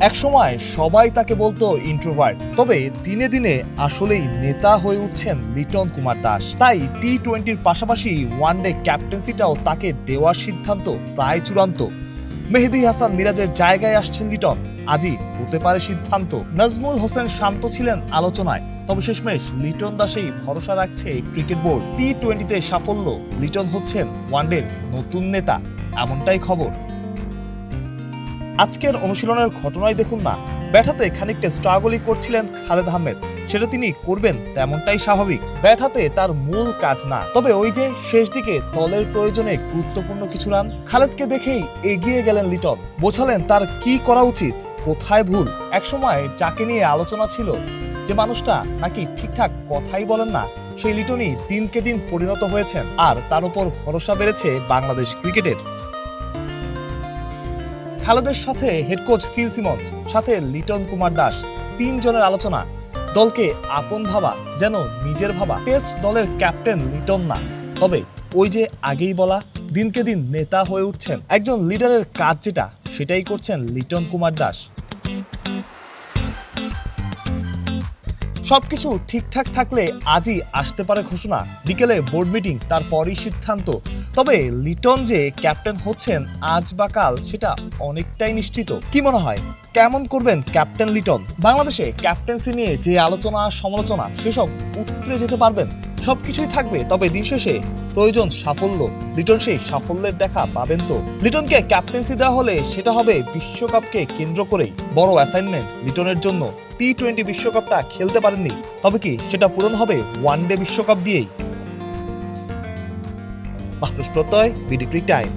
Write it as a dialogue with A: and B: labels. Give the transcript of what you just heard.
A: একসময় সবাই তাকে বলতো ইন্ট্রোভার্ট, তবে দিনে দিনে আসলেই নেতা হয়ে উঠছেন লিটন কুমার দাস। তাই টি-20-র পাশাপাশি ওয়ানডে ক্যাপ্টেন্সিটাও তাকে দেওয়ার সিদ্ধান্ত প্রায় চূড়ান্ত। মেহেদী হাসান মিরাজের জায়গায় আসছেন লিটন, আজই হতে পারে সিদ্ধান্ত। নাজমুল হোসেন শান্ত ছিলেন আলোচনায়, তবে শেষমেশ লিটন দাসেই ভরসা রাখছে ক্রিকেট বোর্ড। টি-20-তে সাফল্য, লিটন হচ্ছেন ওয়ানডের নতুন নেতা, এমনটাই খবর। আজকের অনুশীলনের ঘটনায় দেখুন না, ব্যাট হাতে খানিকটা স্ট্রাগলই করছিলেন খালেদ আহমেদ। সেটা তিনি করবেন তেমনটাই স্বাভাবিক, ব্যাট হাতে তার মূল কাজ না। তবে ওই যে শেষ দিকে দলের প্রয়োজনে গুরুত্বপূর্ণ কিছু রান, খালেদকে দেখেই এগিয়ে গেলেন লিটন, বোঝালেন তার কি করা উচিত, কোথায় ভুল। একসময় যাকে নিয়ে আলোচনা ছিল যে মানুষটা নাকি ঠিকঠাক কথাই বলেন না, সেই লিটনই দিনকে দিন পরিণত হয়েছেন, আর তার উপর ভরসা বেড়েছে বাংলাদেশ ক্রিকেটের। খালেদের সাথে হেড কোচ ফিল সিমন্স, সাথে লিটন কুমার দাস, তিনজনের আলোচনা, দলকে আপন ভাবা, যেন নিজের ভাবা। টেস্ট দলের ক্যাপ্টেন লিটন না, তবে ওই যে আগেই বলা, দিনকে দিন নেতা হয়ে উঠছেন। একজন লিডারের কাজ যেটা, সেটাই করছেন লিটন কুমার দাস। সবকিছু ঠিকঠাক থাকলে আজই আসতে পারে ঘোষণা, বিকেলে বোর্ড মিটিং, তারপরই সিদ্ধান্ত। তবে লিটন যে ক্যাপ্টেন হচ্ছেন আজ বা কাল, সেটা অনেকটাই নিশ্চিত। কি মনে হয়, কেমন করবেন ক্যাপ্টেন লিটন? বাংলাদেশে ক্যাপ্টেন্সি নিয়ে যে আলোচনা সমালোচনা, সেসব উতরে যেতে পারবেন? সবকিছুই থাকবে, তবে দিন শেষে প্রয়োজন সাফল্য। লিটন সেই সাফল্যের দেখা পাবেন তো? লিটনকে ক্যাপ্টেন্সি দেওয়া হলে সেটা হবে বিশ্বকাপকে কেন্দ্র করেই। বড় অ্যাসাইনমেন্ট লিটনের জন্য। টি-20 বিশ্বকাপটা খেলতে পারেননি, তবে কি সেটা পূরণ হবে ওয়ানডে বিশ্বকাপ দিয়েই? মাহরুজ প্রত্যয়, বিডি ক্রিক টাইম।